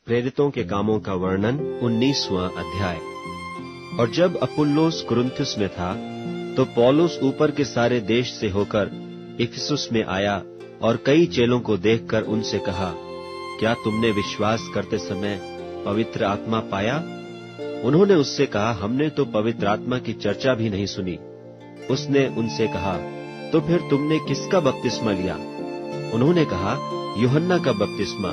प्रेरितों के कामों का वर्णन 19वां अध्याय। और जब अपुल्लोस कुरिन्थुस में था, तो पौलुस ऊपर के सारे देश से होकर इफिसुस में आया और कई चेलों को देखकर उनसे कहा, क्या तुमने विश्वास करते समय पवित्र आत्मा पाया? उन्होंने उससे कहा, हमने तो पवित्र आत्मा की चर्चा भी नहीं सुनी। उसने उनसे कहा, तो फिर तुमने किसका बपतिस्मा लिया? उन्होंने कहा, यूहन्ना का बपतिस्मा।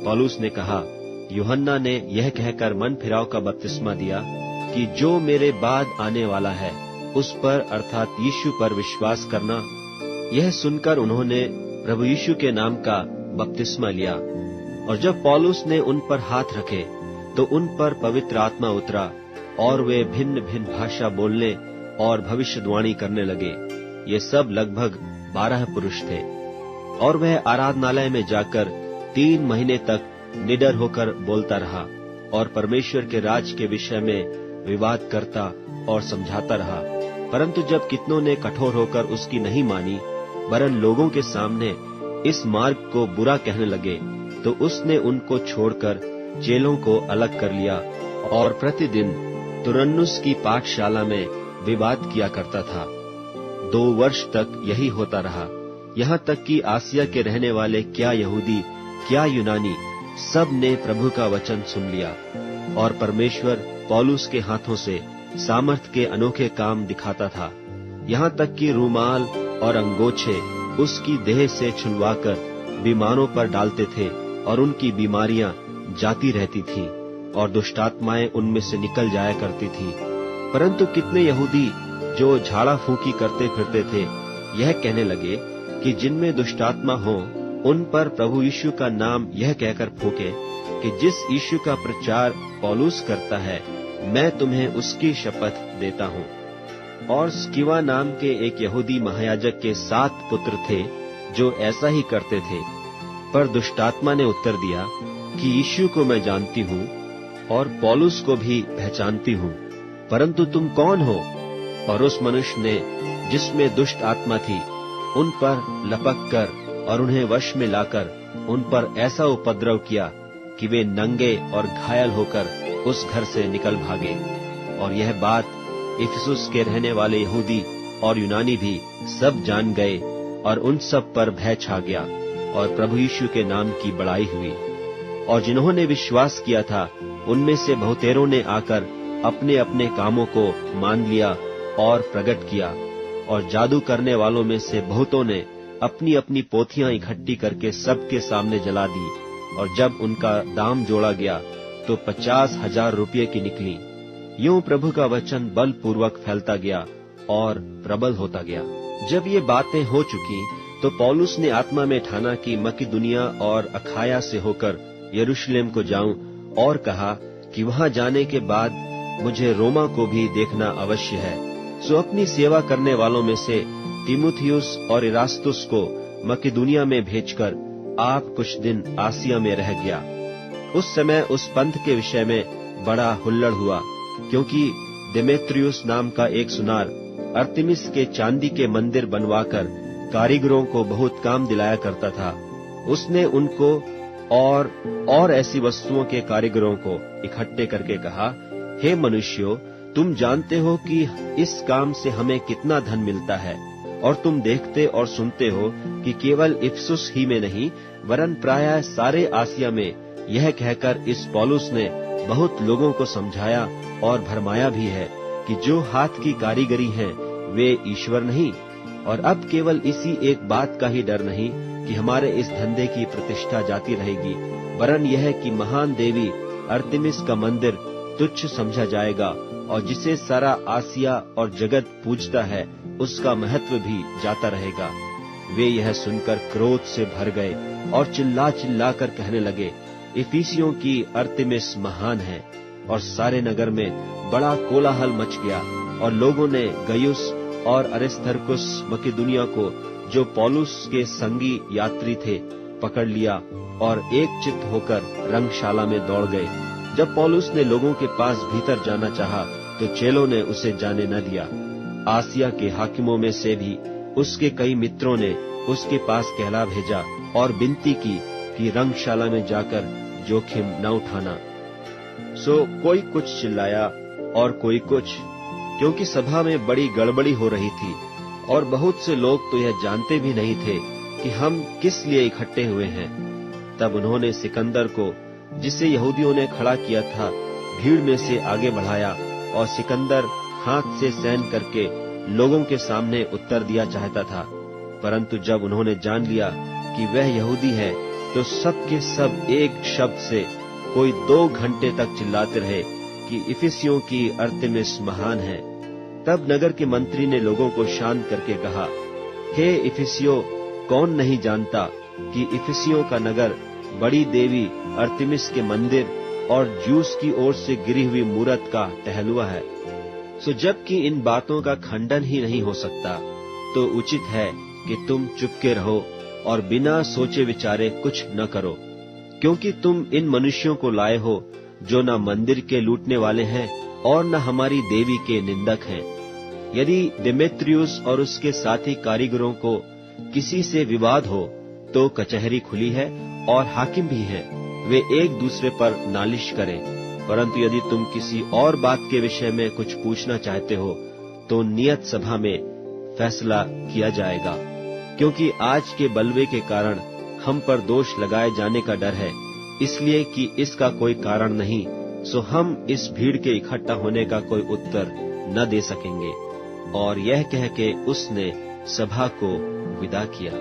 पौलुस ने कहा, यूहन्ना ने यह कहकर मन फिराव का बपतिस्मा दिया कि जो मेरे बाद आने वाला है उस पर अर्थात यीशु पर विश्वास करना। यह सुनकर उन्होंने प्रभु यीशु के नाम का बपतिस्मा लिया। और जब पौलुस ने उन पर हाथ रखे तो उन पर पवित्र आत्मा उतरा और वे भिन्न भिन्न भाषा बोलने और भविष्यवाणी करने लगे। ये सब लगभग 12 पुरुष थे। और वह आराधनालय में जाकर 3 महीने तक निडर होकर बोलता रहा और परमेश्वर के राज के विषय में विवाद करता और समझाता रहा। परंतु जब कितनों ने कठोर होकर उसकी नहीं मानी, वरन लोगों के सामने इस मार्ग को बुरा कहने लगे, तो उसने उनको छोड़कर चेलों को अलग कर लिया और प्रतिदिन तुरन्नुस की पाठशाला में विवाद किया करता था। 2 वर्ष तक यही होता रहा, यहाँ तक कि आसिया के रहने वाले क्या यहूदी क्या यूनानी सब ने प्रभु का वचन सुन लिया। और परमेश्वर पौलुस के हाथों से सामर्थ के अनोखे काम दिखाता था, यहाँ तक कि रूमाल और अंगोछे उसकी देह से छुलवाकर बीमारों पर डालते थे और उनकी बीमारियां जाती रहती थीं और दुष्टात्माएं उनमें से निकल जाया करती थीं। परंतु कितने यहूदी जो झाड़ा फूंकी करते फिरते थे, यह कहने लगे कि जिनमें दुष्टात्मा हो उन पर प्रभु यीशु का नाम यह कहकर फूंके कि जिस यीशु का प्रचार पौलुस करता है, मैं तुम्हें उसकी शपथ देता हूँ। और स्किवा नाम के एक यहूदी महायाजक के 7 पुत्र थे जो ऐसा ही करते थे। पर दुष्टात्मा ने उत्तर दिया कि यीशु को मैं जानती हूँ और पौलुस को भी पहचानती हूँ, परंतु तुम कौन हो? और उस मनुष्य ने, जिसमें दुष्ट आत्मा थी, उन पर लपक कर और उन्हें वश में लाकर उन पर ऐसा उपद्रव किया कि वे नंगे और घायल होकर उस घर से निकल भागे। और यह बात इफिसुस के रहने वाले यहूदी और यूनानी भी सब जान गए और उन सब पर भय छा गया और प्रभु यीशु के नाम की बड़ाई हुई। और जिन्होंने विश्वास किया था, उनमें से बहुतेरों ने आकर अपने अपने कामों को मान लिया और प्रकट किया। और जादू करने वालों में से बहुतों ने अपनी अपनी पोथियां इकट्ठी करके सबके सामने जला दी। और जब उनका दाम जोड़ा गया तो 50,000 रुपये की निकली। यूं प्रभु का वचन बलपूर्वक फैलता गया और प्रबल होता गया। जब ये बातें हो चुकी तो पौलुस ने आत्मा में ठाना कि मकिदुनिया और अखाया से होकर यरूशलेम को जाऊं, और कहा कि वहां जाने के बाद मुझे रोमा को भी देखना अवश्य है। सो अपनी सेवा करने वालों में से तीमुथियुस और इरास्तुस को मकिदुनिया में भेजकर आप कुछ दिन आसिया में रह गया। उस समय उस पंथ के विषय में बड़ा हुल्लड़ हुआ, क्योंकि देमेत्रियुस नाम का एक सुनार अर्तिमिस के चांदी के मंदिर बनवाकर कारीगरों को बहुत काम दिलाया करता था। उसने उनको और ऐसी वस्तुओं के कारीगरों को इकट्ठे करके कहा, हे मनुष्यों, तुम जानते हो कि इस काम से हमें कितना धन मिलता है, और तुम देखते और सुनते हो कि केवल इफिसुस ही में नहीं, वरन प्रायः सारे आसिया में यह कहकर इस पौलुस ने बहुत लोगों को समझाया और भरमाया भी है कि जो हाथ की कारीगरी है वे ईश्वर नहीं। और अब केवल इसी एक बात का ही डर नहीं कि हमारे इस धंधे की प्रतिष्ठा जाती रहेगी, वरन यह कि महान देवी अर्तिमिस का मंदिर तुच्छ समझा जाएगा, और जिसे सारा आसिया और जगत पूजता है उसका महत्व भी जाता रहेगा। वे यह सुनकर क्रोध से भर गए और चिल्ला चिल्ला कर कहने लगे, इफिसियों की अर्तिमिस महान है। और सारे नगर में बड़ा कोलाहल मच गया, और लोगों ने गयुस और अरिस्तर्कुस मकिदुनिया को, जो पौलुस के संगी यात्री थे, पकड़ लिया और एक चित्त होकर रंगशाला में दौड़ गए। जब पौलुस ने लोगों के पास भीतर जाना चाहा तो चेलों ने उसे जाने न दिया। आसिया के हाकिमों में से भी उसके कई मित्रों ने उसके पास कहला भेजा और विनती की कि रंगशाला में जाकर जोखिम न उठाना। सो कोई कुछ चिल्लाया और कोई कुछ, क्योंकि सभा में बड़ी गड़बड़ी हो रही थी और बहुत से लोग तो यह जानते भी नहीं थे कि हम किस लिए इकट्ठे हुए हैं। तब उन्होंने सिकंदर को, जिसे यहूदियों ने खड़ा किया था, भीड़ में से आगे बढ़ाया और सिकंदर हाथ से सैन करके लोगों के सामने उत्तर दिया चाहता था। परंतु जब उन्होंने जान लिया कि वह यहूदी है, तो सब के सब एक शब्द से कोई 2 घंटे तक चिल्लाते रहे कि इफिसियों की अर्थमिस महान है। तब नगर के मंत्री ने लोगों को शांत करके कहा, हे इफिसियों, कौन नहीं जानता कि इफिसियों का नगर बड़ी देवी अर्थमिस के मंदिर और ज्यूस की ओर से गिरी हुई मूरत का टहलुआ है। सो जबकि इन बातों का खंडन ही नहीं हो सकता, तो उचित है कि तुम चुपके रहो और बिना सोचे विचारे कुछ न करो, क्योंकि तुम इन मनुष्यों को लाए हो जो न मंदिर के लूटने वाले हैं और न हमारी देवी के निंदक हैं। यदि देमेत्रियुस और उसके साथी कारीगरों को किसी से विवाद हो तो कचहरी खुली है और हाकिम भी हैं, वे एक दूसरे पर नालिश करें। परंतु यदि तुम किसी और बात के विषय में कुछ पूछना चाहते हो तो नियत सभा में फैसला किया जाएगा, क्योंकि आज के बलवे के कारण हम पर दोष लगाए जाने का डर है, इसलिए कि इसका कोई कारण नहीं, सो हम इस भीड़ के इकट्ठा होने का कोई उत्तर न दे सकेंगे। और यह कह के उसने सभा को विदा किया।